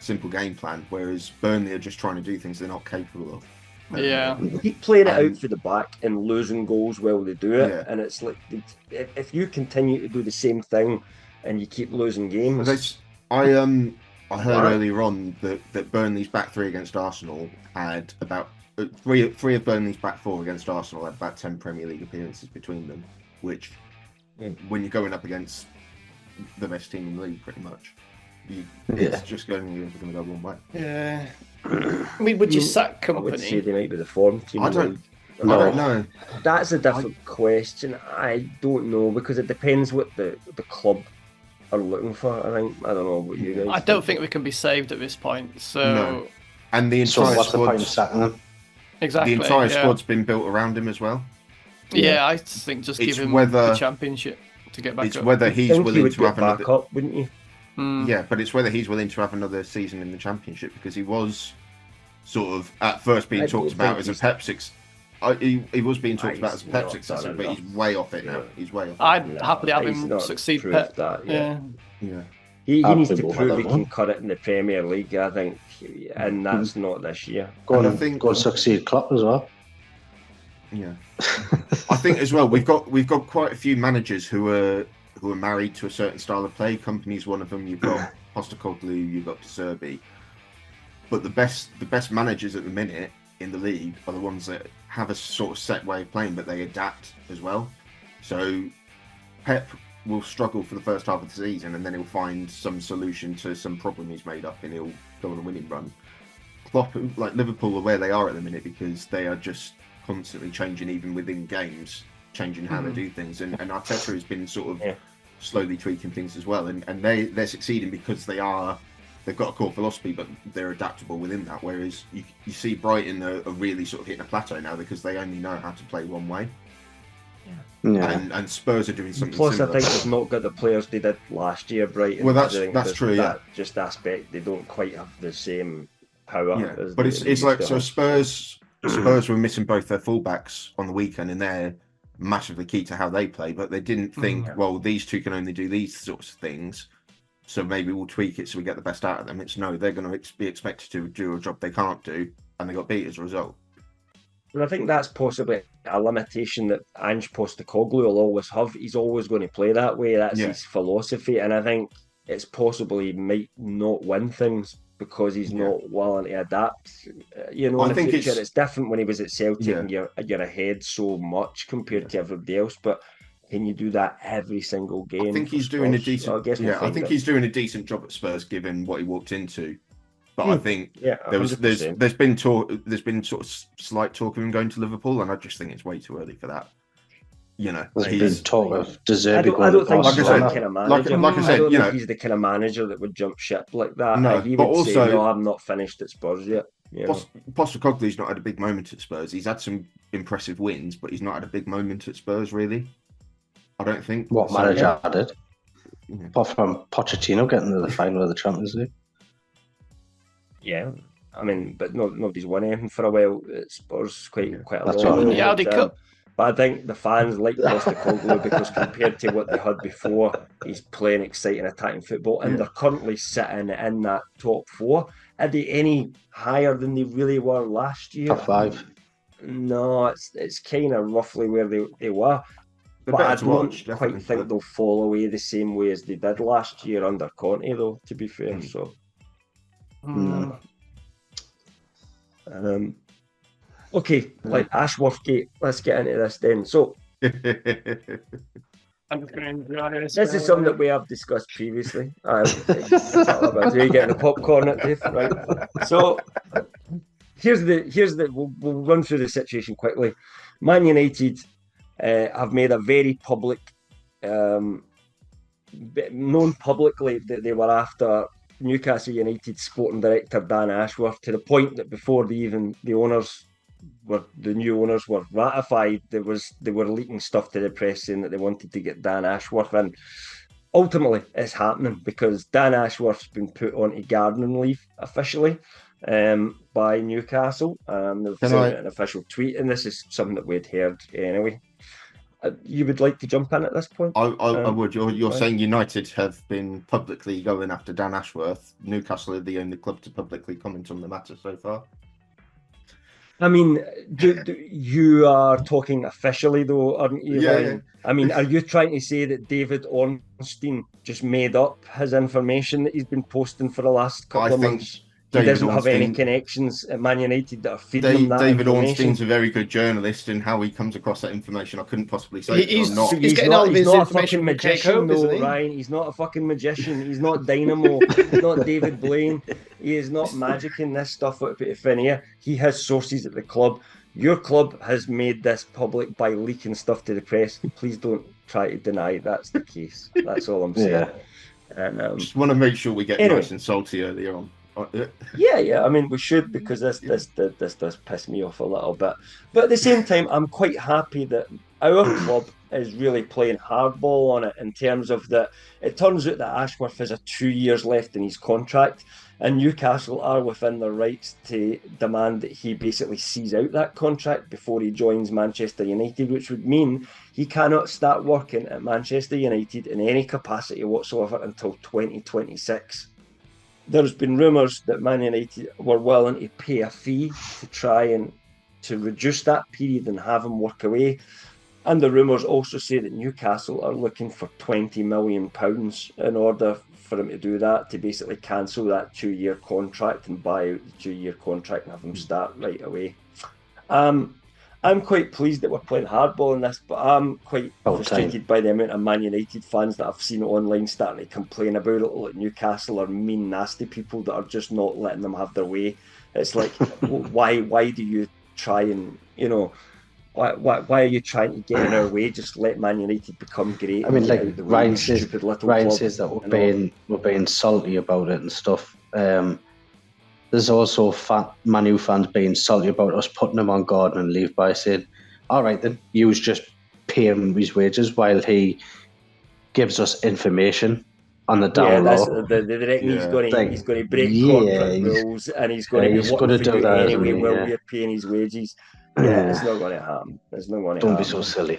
simple game plan, whereas Burnley are just trying to do things they're not capable of. Yeah. Keep playing it out for the back and losing goals while they do it, and it's like, if you continue to do the same thing and you keep losing games... I heard earlier on that Burnley's back three against Arsenal had about three of Burnley's back four against Arsenal had about 10 Premier League appearances between them, which when you're going up against the best team in the league, pretty much, it's just going to go one way. Yeah. I mean, would you sack Company? I would say they might be the form team. I don't know. That's a different question. I don't know, because it depends what the club are looking for. I don't know what you guys I don't think we can be saved at this point. So no. And the entire what's the point of sacking them? Exactly. The entire squad's been built around him as well. Yeah, I think just give him the championship to get back up. It's whether he's willing to have another up, wouldn't you? Yeah, but it's whether he's willing to have another season in the championship, because he was sort of at first being talked about as a Pep successor. He was being talked about as a Pep successor, but he's way off it now. He's way off. I'd happily have him succeed Pep. Yeah. He needs to prove he can cut it in the Premier League, I think, and that's not this year. Go and succeed Klopp as well. Yeah, I think as well we've got quite a few managers who are married to a certain style of play. Company's one of them. You've got Postecoglou, you've got De Zerbi, but the best managers at the minute in the league are the ones that have a sort of set way of playing, but they adapt as well. So Pep will struggle for the first half of the season, and then he'll find some solution to some problem he's made up, and he'll go on a winning run. Klopp, like Liverpool, are where they are at the minute because they are just constantly changing, even within games, changing how they do things. And Arteta has been sort of slowly tweaking things as well, and they're succeeding because they've got a core philosophy, but they're adaptable within that. Whereas you see Brighton are really sort of hitting a plateau now because they only know how to play one way. And Spurs are doing something Plus, similar. I think they've not got the players they did last year, Brighton. Well, that's true. That just aspect, they don't quite have the same power. Yeah, but it's like, so Spurs were missing both their fullbacks on the weekend, and they're massively key to how they play. But they didn't think, well, these two can only do these sorts of things, so maybe we'll tweak it so we get the best out of them. It's no, they're going to be expected to do a job they can't do, and they got beat as a result. And I think that's possibly a limitation that Ange Postecoglou will always have. He's always going to play that way. That's his philosophy. And I think it's possible he might not win things because he's not willing to adapt. In the future, it's different when he was at Celtic and you're ahead so much compared to everybody else. But can you do that every single game? I think he's doing a decent. I think he's doing a decent job at Spurs given what he walked into. But I think there's been sort of slight talk of him going to Liverpool, and I just think it's way too early for that. There's been talk of De Zerbi I don't think he's the Barcelona. kind of manager. Like I said, I don't think he's the kind of manager that would jump ship like that. No, he but would also, say, no, I'm not finished at Spurs yet. Postecoglou's not had a big moment at Spurs. He's had some impressive wins, but he's not had a big moment at Spurs, really. I don't think. What manager did? Apart from Pochettino getting to the final of the Champions League. Yeah, I mean, but nobody's won anything for a while at Spurs. Quite a That's while. right. The Audi Cup. But I think the fans like Postecoglou because compared to what they had before, he's playing exciting, attacking football, and they're currently sitting in that top 4. Are they any higher than they really were last year? Top 5. No, it's kind of roughly where they were. They're But I better to don't watch, quite definitely. think they'll fall away the same way as they did last year under Conte, though, to be fair. So, okay, like Ashworth Gate, let's get into this then. So, I'm just going to enjoy this. this is something that we have discussed previously. You're getting the popcorn at Dave, right? So, here's the. We'll run through the situation quickly. Man United have made a very public, known publicly that they were after Newcastle United sporting director Dan Ashworth, to the point that before the new owners were ratified, they were leaking stuff to the press saying that they wanted to get Dan Ashworth in. Ultimately, it's happening because Dan Ashworth's been put onto gardening leave officially by Newcastle. They've sent an official tweet, and this is something that we'd heard anyway. You would like to jump in at this point? I would. You're saying United have been publicly going after Dan Ashworth. Newcastle are the only club to publicly comment on the matter so far. I mean, you are talking officially, though, aren't you? Yeah. I mean, are you trying to say that David Ornstein just made up his information that he's been posting for the last couple of months? He doesn't have any connections at Man United that are feeding him that David information. Ornstein's a very good journalist, and how he comes across that information, I couldn't possibly say. He's getting all of his information from Jake Hope, though, Ryan. He's not a fucking magician. He's not Dynamo. He's not David Blaine. He is not magicking this stuff out of thin air. He has sources at the club. Your club has made this public by leaking stuff to the press. Please don't try to deny that's the case. That's all I'm saying. And just want to make sure we get nice and salty earlier on. Yeah. I mean, we should, because this does piss me off a little bit. But at the same time, I'm quite happy that our club is really playing hardball on it, in terms of that. It turns out that Ashworth has 2 years left in his contract, and Newcastle are within their rights to demand that he basically sees out that contract before he joins Manchester United, which would mean he cannot start working at Manchester United in any capacity whatsoever until 2026. There's been rumours that Man United were willing to pay a fee to try and to reduce that period and have him work away. And the rumours also say that Newcastle are looking for £20 million in order for him to do that, to basically cancel that 2-year contract and buy out the 2-year contract and have him start right away. I'm quite pleased that we're playing hardball in this, but I'm quite frustrated by the amount of Man United fans that I've seen online starting to complain about it. Like, Newcastle are mean, nasty people that are just not letting them have their way. It's like, why do you try and, why are you trying to get in our way? Just let Man United become great. I mean, like Ryan says that we're being salty about it and stuff. There's also Man U fans being salty about us putting him on garden leave by saying, all right then, you just pay him his wages while he gives us information on the down low. He's going to break contract rules, and he's going to be working for you anyway while we're paying his wages. It's not going to happen. Don't be so silly.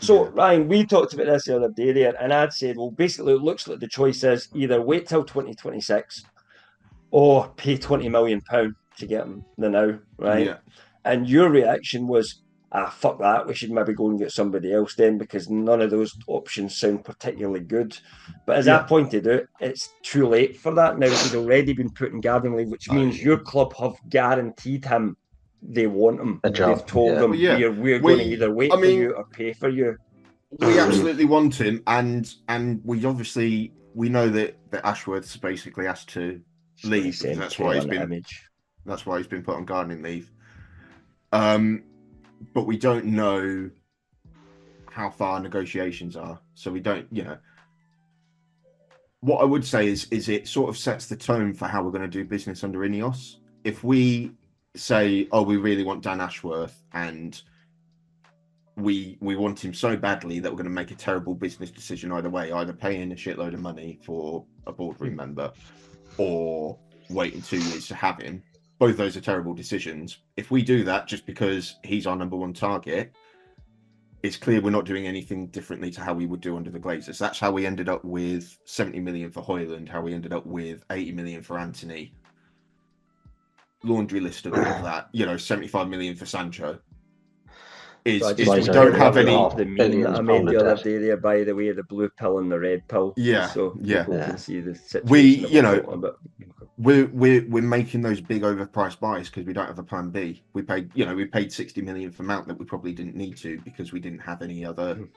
So, Ryan, we talked about this the other day there, and I'd said, well, basically it looks like the choice is either wait till 2026 or pay £20 million to get him now, right? Yeah. And your reaction was, fuck that, we should maybe go and get somebody else then, because none of those options sound particularly good. But as I pointed out, it's too late for that now. He's already been put in gardening leave, which means your club have guaranteed him they want him. They've told him, we're going to either wait for you or pay for you. We absolutely want him, and we know that Ashworth basically has to leave. That's why he's been put on gardening leave. But we don't know how far negotiations are, so we don't. What I would say is it sort of sets the tone for how we're going to do business under Ineos. If we say, we really want Dan Ashworth, and we want him so badly that we're going to make a terrible business decision either way, either paying a shitload of money for a boardroom member or waiting 2 years to have him. Both those are terrible decisions. If we do that just because he's our number one target, it's clear we're not doing anything differently to how we would do under the Glazers. That's how we ended up with 70 million for Højlund, how we ended up with 80 million for Anthony. Laundry list of that, 75 million for Sancho. We don't have any. The meme that I made the other day there, by the way, the blue pill and the red pill. So people can see the situation. We're making those big overpriced buys because we don't have a plan B. We paid 60 million for Mount that we probably didn't need to because we didn't have any other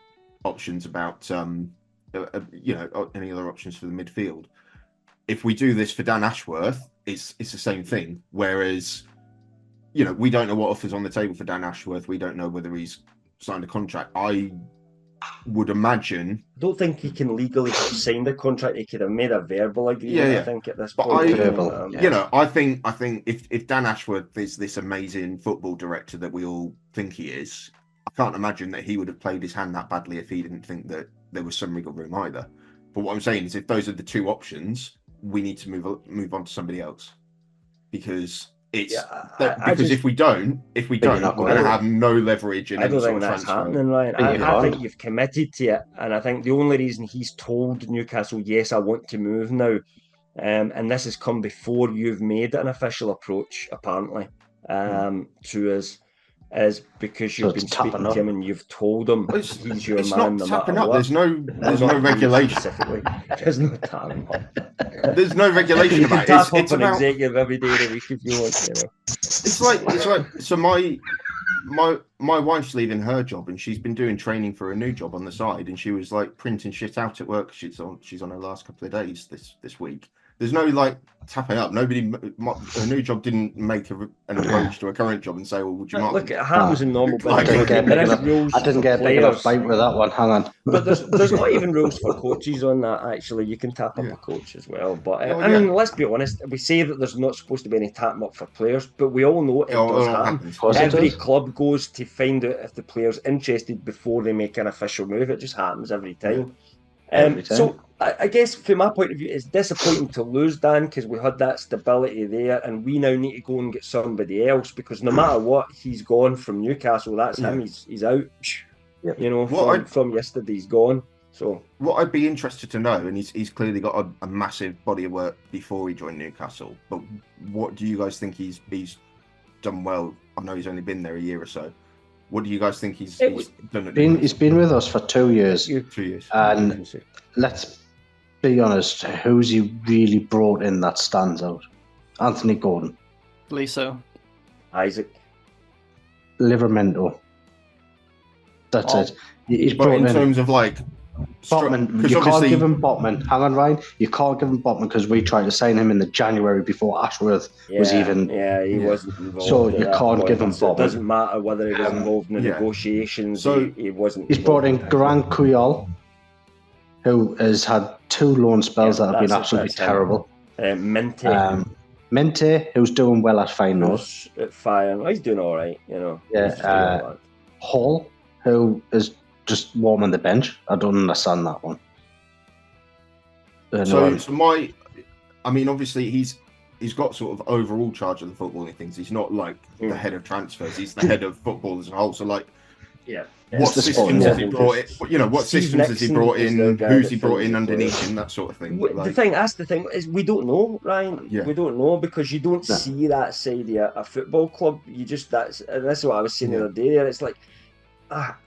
options about any other options for the midfield. If we do this for Dan Ashworth, it's the same thing. Whereas, we don't know what offers on the table for Dan Ashworth. We don't know whether he's signed a contract. I would imagine. I don't think he can legally have signed a contract. He could have made a verbal agreement. I think at this point. I think if Dan Ashworth is this amazing football director that we all think he is, I can't imagine that he would have played his hand that badly if he didn't think that there was some wiggle room either. But what I'm saying is, if those are the two options, we need to move on to somebody else because. If we don't, we're going to have no leverage in any sort of transfer. I don't think that's happening, Ryan. I think you've committed to it, and I think the only reason he's told Newcastle, yes, I want to move now, and this has come before you've made an official approach, apparently, to us, is because you've been speaking to him and you've told him he's your man. It's not tapping up. There's no regulation. There's no tapping up. There's no regulation about it. It's an about executive every day of the week if you want. It's like so. My wife's leaving her job and she's been doing training for a new job on the side, and she was like printing shit out at work. She's on her last couple of days this week. There's no tapping up. Her new job didn't make an approach to a current job and say, "Well, would you mind?" Look, it happens in normal business. I didn't get a big enough bite with that one. Hang on. But there's not even rules for coaches on that. Actually, you can tap up a coach as well. But I mean, let's be honest. We say that there's not supposed to be any tapping up for players, but we all know it does happen. Every club goes to find out if the player's interested before they make an official move. It just happens every time. So I guess from my point of view, it's disappointing to lose Dan because we had that stability there, and we now need to go and get somebody else because no matter what, he's gone from Newcastle. That's him. He's out. Yep. From yesterday, he's gone. So what I'd be interested to know, and he's clearly got a massive body of work before he joined Newcastle. But what do you guys think he's done well? I know he's only been there a year or so. What do you guys think he's done? He's been with us for 2 years. 2 years. And let's be honest, who's he really brought in that stands out? Anthony Gordon. Liso. Isaac. Livramento. That's it. He's brought in terms of Botman. You can't give him Botman. Hang on, Ryan. You can't give him Botman because we tried to sign him in the January before Ashworth was even. Yeah, he wasn't involved. So you can't give him Botman. It doesn't matter whether he was involved in the negotiations. So he wasn't. He's brought in Grant Cuyol, who has had 2 loan spells that have been absolutely terrible. Mente, who's doing well at Feyenoord. At Feyenoord, he's doing all right. Hall, who is just warming the bench. I don't understand that one. Obviously he's got sort of overall charge of the footballing things. He's not like the head of transfers. He's the head of football as a whole. So what systems has he brought in? What systems has he brought in? Who's he brought in underneath him? That sort of thing. That's the thing is we don't know, Ryan. Yeah. We don't know because you don't see that side of a football club. You just that's what I was saying the other day. There, it's like.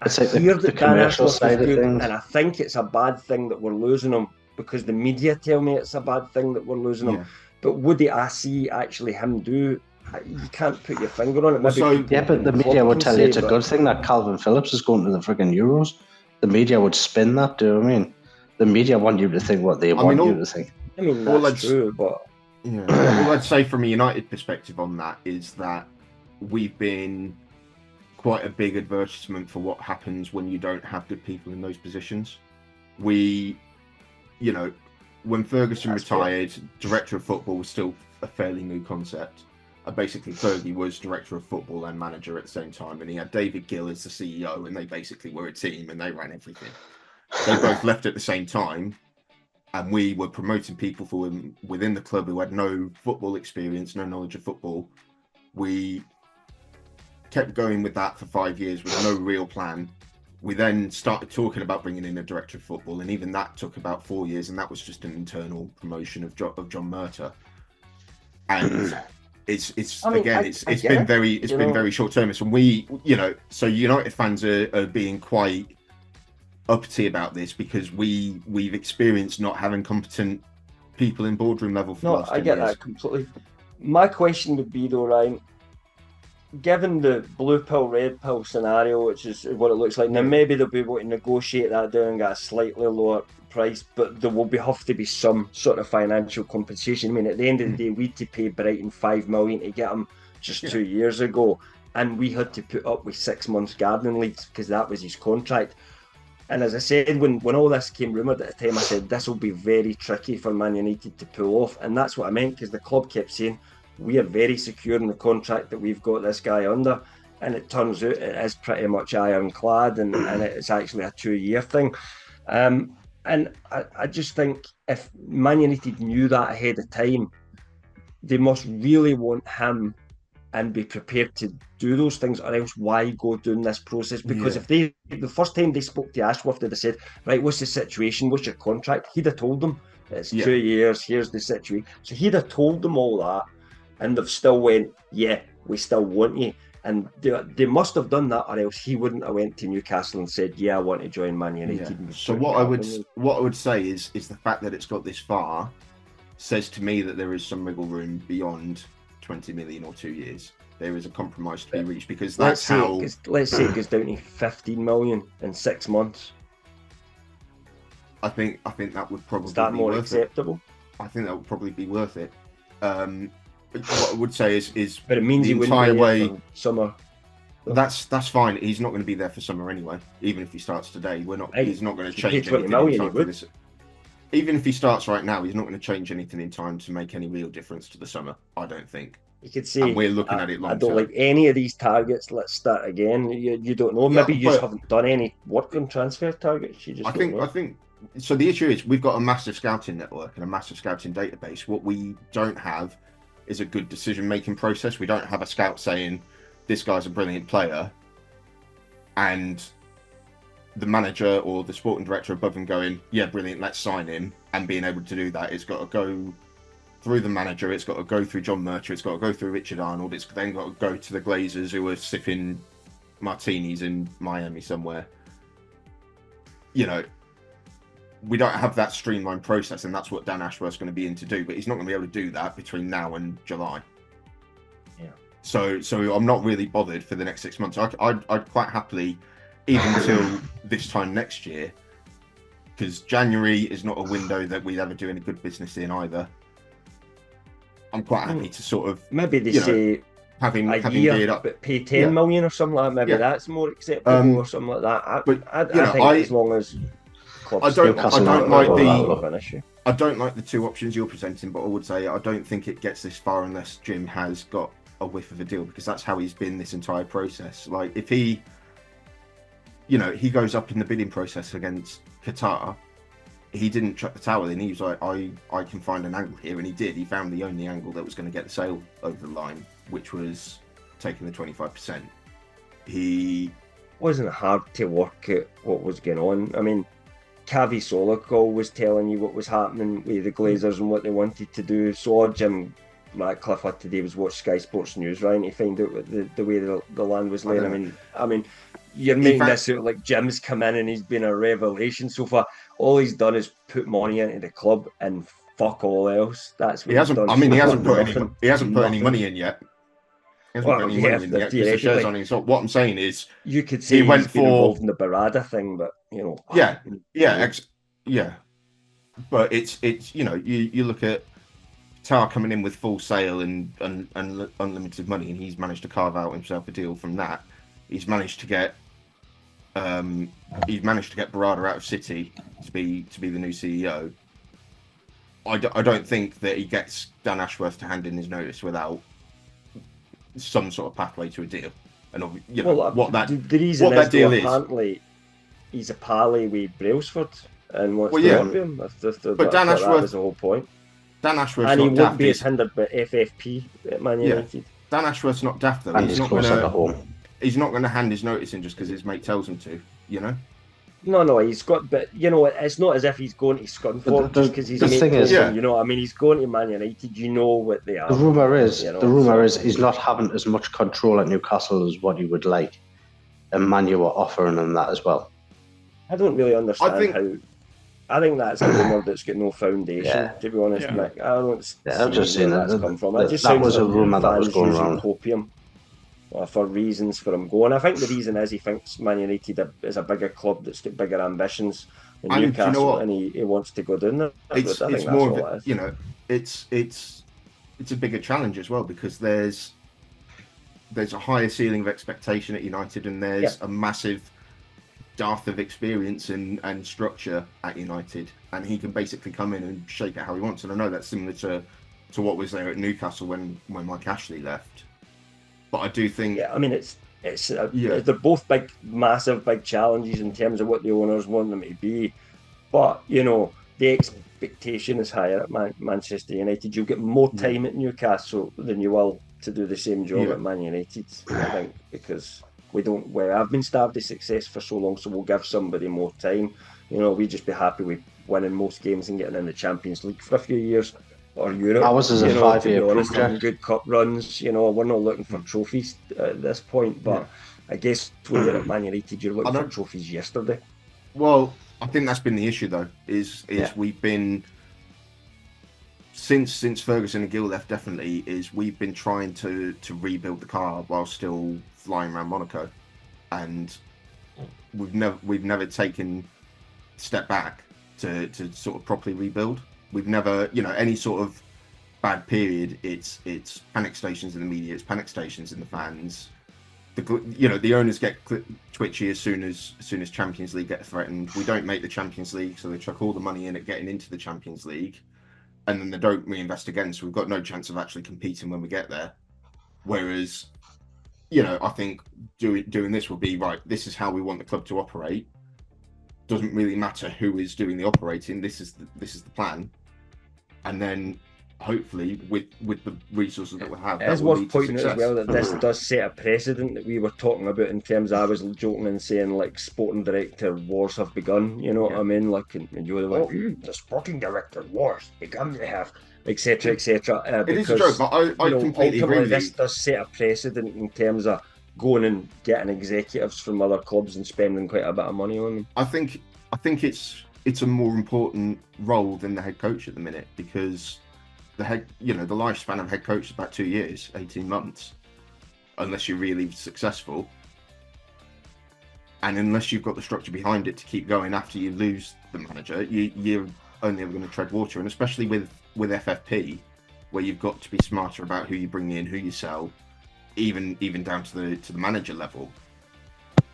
It's like the commercial side of things, and I think it's a bad thing that we're losing him because the media tell me it's a bad thing that we're losing him. But would I see actually him do? You can't put your finger on it. But the media would tell you it's a good thing that Calvin Phillips is going to the frigging Euros. The media would spin that. Do you know what I mean? The media want you to think what they want you to think. I mean, that's true, but all I'd say from a United perspective on that is that we've been quite a big advertisement for what happens when you don't have good people in those positions. When Ferguson retired, director of football was still a fairly new concept. Basically, Fergie was director of football and manager at the same time, and he had David Gill as the CEO, and they basically were a team and they ran everything. They both left at the same time, and we were promoting people from within the club who had no football experience, no knowledge of football. We kept going with that for 5 years with no real plan. We then started talking about bringing in a director of football, and even that took about 4 years, and that was just an internal promotion of John Murtagh. And it's been very short term. And we, so United fans are being quite uppity about this because we've experienced not having competent people in boardroom level for the last 10 years. I get that completely. My question would be though, Ryan, given the blue pill, red pill scenario, which is what it looks like, now maybe they'll be able to negotiate that down and get a slightly lower price, but there will have to be some sort of financial compensation. I mean, at the end of the day, we had to pay Brighton $5 million to get him just 2 years ago, and we had to put up with 6 months gardening leave because that was his contract. And as I said, when all this came rumoured at the time, I said this will be very tricky for Man United to pull off, and that's what I meant, because the club kept saying we are very secure in the contract that we've got this guy under, and it turns out it is pretty much ironclad, and it's actually a 2-year thing. And I just think if Man United knew that ahead of time, they must really want him and be prepared to do those things, or else why go down this process? Because if the first time they spoke to Ashworth, they'd have said, right, what's the situation? What's your contract? He'd have told them it's 2 years, here's the situation. So he'd have told them all that, and they've still went, yeah, we still want you. And they must have done that, or else he wouldn't have went to Newcastle and said, yeah, I want to join Man United. Yeah. So what I would say is the fact that it's got this far says to me that there is some wiggle room beyond 20 million or 2 years. There is a compromise to be reached, because let's say it goes down to 15 million in 6 months. I think that would probably be more acceptable. I think that would probably be worth it. What I would say is, but it means the entire way summer. That's fine. He's not going to be there for summer anyway. Even if he starts today, he's not going to change anything. Even if he starts right now, he's not going to change anything in time to make any real difference to the summer. I don't think. You could say, and we're looking at it long term. I don't like any of these targets. Let's start again. You don't know. Maybe you just haven't done any work on transfer targets. I think. So the issue is we've got a massive scouting network and a massive scouting database. What we don't have is a good decision-making process. We don't have a scout saying this guy's a brilliant player, and the manager or the sporting director above him going, yeah, brilliant, let's sign him. And being able to do that, it's got to go through the manager, it's got to go through John Murtagh, it's got to go through Richard Arnold, it's then got to go to the Glazers who are sipping martinis in Miami somewhere. We don't have that streamlined process, and that's what Dan Ashworth's going to be in to do, but he's not going to be able to do that between now and July. Yeah. So I'm not really bothered for the next 6 months. I'd quite happily, even until this time next year, because January is not a window that we'd ever do any good business in either. I'm quite happy to sort of maybe they say having year, geared up, but pay 10 million or something like that. Maybe that's more acceptable or something like that. I think as long as I don't like the two options you're presenting, but I would say I don't think it gets this far unless Jim has got a whiff of a deal, because that's how he's been this entire process. Like if he goes up in the bidding process against Qatar, he didn't chuck the towel in. He was like, I can find an angle here, and he did. He found the only angle that was going to get the sale over the line, which was taking the 25%. He wasn't hard to work out what was going on. I mean, Cavi Solikol was telling you what was happening with the Glazers and what they wanted to do. So Jim Ratcliffe had today was watch Sky Sports News, right, to find out what the way the land was laying. I mean, you're making this out like Jim's come in and he's been a revelation so far. All he's done is put money into the club and fuck all else. That's what he hasn't. Done. I mean, he hasn't put any money in yet. He hasn't put any money in yet because the shares on his. So what I'm saying is, you could say he went for involved in the Barada thing, but yeah. But it's you look at Tar coming in with Full Sail and unlimited money, and he's managed to carve out himself a deal from that. He's managed to get Barada out of City to be the new CEO. I don't think that he gets Dan Ashworth to hand in his notice without some sort of pathway to a deal. And what that deal is. Apparently, he's a pally with Brailsford and wants to work with him. But Dan Ashworth was the whole point. Dan Ashworth's and he not won't daft. be as hindered by FFP at Man United. Dan Ashworth's not daft though. And he's close at home. he's not going to hand his notice in just because his mate tells him to, you know. No, he's got, but you know, it's not as if he's going to Scunthorpe just because he's mate told him. You know, I mean, he's going to Man United. You know what they are. The rumor is he's not having as much control at Newcastle as what he would like, and Man U are offering him that as well. I don't really understand how. I think that's a rumour that's got no foundation, to be honest, Nick. I don't I've just seen where that's come from. It just that was sounds a rumour that was going around. Copium for reasons for him going. I think the reason is he thinks Man United is a bigger club that's got bigger ambitions than Newcastle, you know, and he wants to go down there. It's more of it, you know, it's a bigger challenge as well because there's a higher ceiling of expectation at United, and there's a massive dearth of experience and structure at United, and he can basically come in and shape it how he wants. And I know that's similar to what was there at Newcastle when Mike Ashley left. But I do think, I mean, they're both massive challenges in terms of what the owners want them to be. But you know, the expectation is higher at Manchester United. You'll get more time at Newcastle than you will to do the same job at Man United. I think because we have been starved of success for so long, so we'll give somebody more time. You know, we'd just be happy with winning most games and getting in the Champions League for a few years. Or Europe. I was as a 5-year project. Good cup runs, you know, we're not looking for trophies at this point, but I guess when you're at Man United, you're looking for trophies yesterday. Well, I think that's been the issue though, is we've been since Ferguson and Gill left, definitely, is we've been trying to rebuild the car while still flying around Monaco, and we've never taken a step back to sort of properly rebuild. We've never, you know, any sort of bad period. It's panic stations in the media. It's panic stations in the fans. The owners get twitchy as soon as Champions League get threatened. We don't make the Champions League, so they chuck all the money in at getting into the Champions League, and then they don't reinvest again. So we've got no chance of actually competing when we get there. Whereas, you know, I think doing this will be right. This is how we want the club to operate. Doesn't really matter who is doing the operating. This is the plan, and then hopefully with the resources that we have, it's worth pointing out as well that this does set a precedent that we were talking about in terms of, I was joking and saying like sporting director wars have begun. You know what I mean? Like, and you're like, the sporting director wars begun to have, etc., etc. It is a joke, but I completely agree with you. This does set a precedent in terms of going and getting executives from other clubs and spending quite a bit of money on them. I think it's a more important role than the head coach at the minute, because the lifespan of head coach is about 2 years, 18 months, unless you're really successful, and unless you've got the structure behind it to keep going after you lose the manager, you're only ever going to tread water. And especially with FFP, where you've got to be smarter about who you bring in, who you sell, even down to the manager level.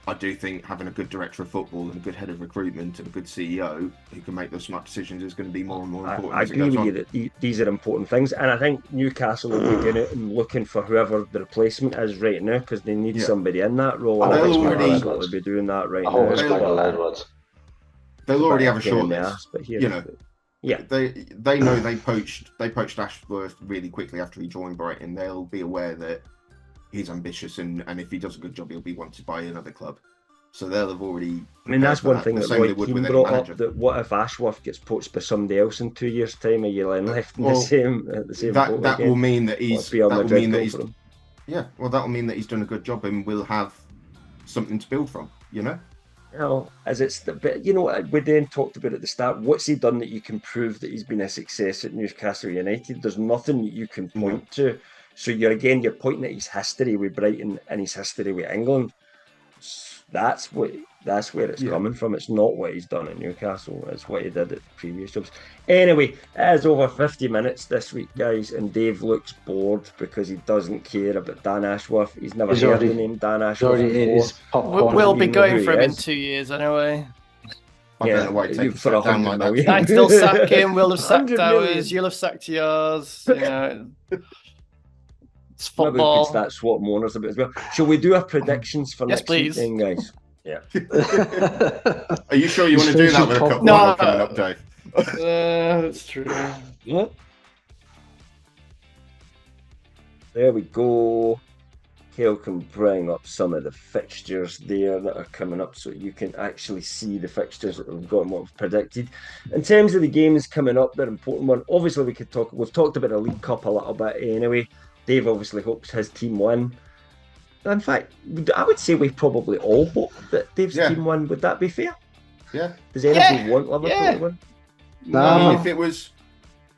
I do think having a good director of football and a good head of recruitment and a good CEO who can make those smart decisions is going to be more and more important. I agree with you that these are important things, and I think Newcastle will be going out and looking for whoever the replacement is right now, because they need somebody in that role. They'll be doing that right now. They'll already have a short list, you know. Yeah, they know they poached Ashworth really quickly after he joined Brighton. They'll be aware that he's ambitious, and if he does a good job, he'll be wanted by another club. So they'll have already. I mean, that's one thing that Roy Keane brought up. That what if Ashworth gets poached by somebody else in 2 years' time? Are you left in the same? That will mean that he's. That will mean that he's done a good job, and we'll have something to build from. You know. Well, but you know, we then talked about at the start. What's he done that you can prove that he's been a success at Newcastle United? There's nothing that you can point to. So you're pointing at his history with Brighton and his history with England. That's where it's coming from. It's not what he's done at Newcastle. It's what he did at previous jobs. Anyway, it is over 50 minutes this week, guys, and Dave looks bored because he doesn't care about Dan Ashworth. He's never heard the name Dan Ashworth before. We'll be going for him in 2 years anyway. For 100 million. I'd still sack him. We'll have sacked ours. You'll have sacked yours. You know. It's football. Maybe we could start swapping owners a bit as well. Shall we do our predictions for next week then, guys? Yeah. Are you sure you want to do that with a cup final coming up, Dave? That's true. Yeah. There we go. Kale can bring up some of the fixtures there that are coming up so you can actually see the fixtures that we've got and what we've predicted. In terms of the games coming up, they're important one. Obviously, we've talked about the League Cup a little bit anyway. Dave obviously hopes his team win. In fact, I would say we probably all hope that Dave's team win. Would that be fair? Yeah. Does anybody want Liverpool to win? No. I mean,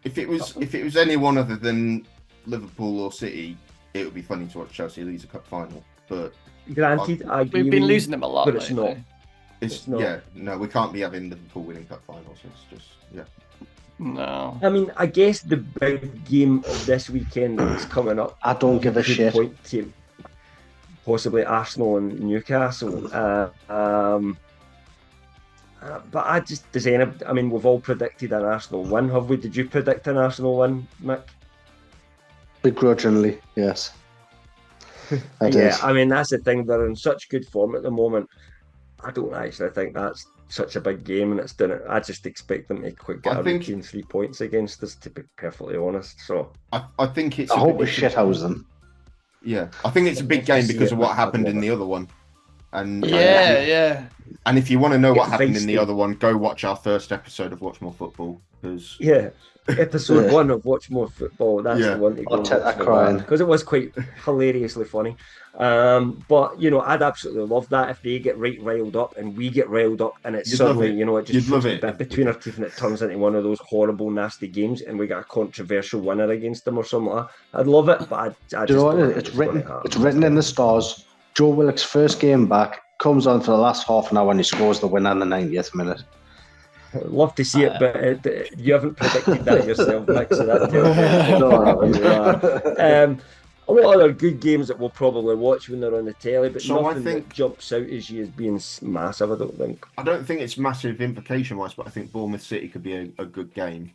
if it was anyone other than Liverpool or City, it would be funny to watch Chelsea lose a cup final. But granted, I agree we've been losing them a lot, but it's not. It's not. Yeah, no, we can't be having Liverpool winning cup finals. It's just No. I mean, I guess the big game of this weekend that's coming up. I don't give a shit. Point to possibly Arsenal and Newcastle. But I mean, we've all predicted an Arsenal win, have we? Did you predict an Arsenal win, Mick? Begrudgingly, yes. I mean, that's the thing. They're in such good form at the moment. I don't actually think that's such a big game, and it's done it. I just expect them to get a routine 3 points against us, to be perfectly honest. So I think it's. I hope we shithouse them. Yeah, I think it's a big game because of what happened in the other one. And And if you want to know what happened in the other one, go watch our first episode of Watch More Football. Because episode 1 of Watch More Football. That's the one to go watch, because it was quite hilariously funny. But I'd absolutely love that if they get riled up and we get riled up, and it's suddenly it just puts a bit between our teeth and it turns into one of those horrible, nasty games, and we got a controversial winner against them or something like that. I'd love it, but I just don't think it's written. It's written in the stars. Joe Willock's first game back comes on for the last half an hour and he scores the winner in the 90th minute. I'd love to see it, but you haven't predicted that yourself, Mick, so that a lot of other good games that we'll probably watch when they're on the telly, but nothing that jumps out as you as being massive, I don't think. I don't think it's massive implication-wise, but I think Bournemouth City could be a good game,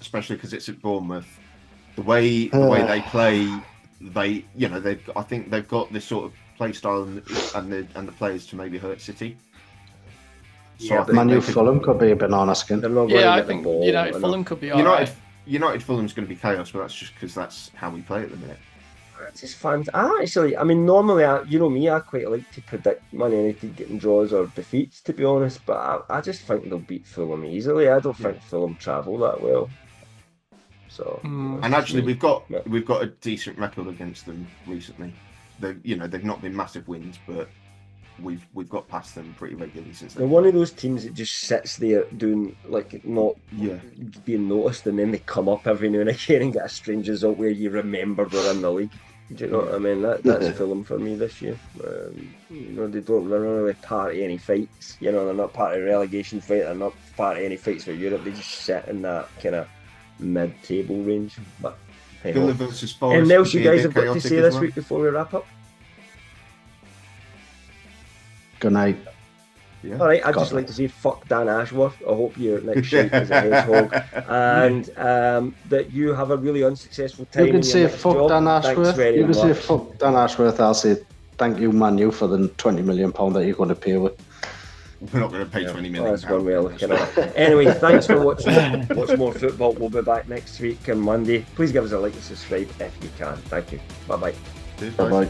especially because it's at Bournemouth. The way they play, I think they've got this sort of play style and the players to maybe hurt City. So Man Fulham could be a banana skin. I think United Fulham could be alright. United Fulham's going to be chaos, but that's just because that's how we play at the minute. It's just fun. Normally, I quite like to predict Man United getting draws or defeats, to be honest, but I just think they'll beat Fulham easily. I don't think Fulham travel that well. So, and actually, we've got a decent record against them recently. They've not been massive wins, but we've got past them pretty regularly since then. They're one of those teams that just sits there doing not being noticed, and then they come up every now and again and get a strange result where you remember they're in the league. Do you know what I mean? That's Fulham for me this year. They're not really part of any fights. They're not part of a relegation fight. They're not part of any fights for Europe. They just sit in that kind of mid-table range. But Villa versus Forest. And else you guys have got to say this week before we wrap up? Good night. Yeah. All right, I'd just like to say fuck Dan Ashworth. I hope your next shout is a hedgehog, and that you have a really unsuccessful time. You can say fuck Dan Ashworth. You can say fuck Dan Ashworth. I'll say thank you, Man U, for the £20 million that you're going to pay with. We're not going to pay £20 million. That's one way of looking at it. Anyway, thanks for watching. Watch More Football. We'll be back next week on Monday. Please give us a like and subscribe if you can. Thank you. Bye bye. Bye bye.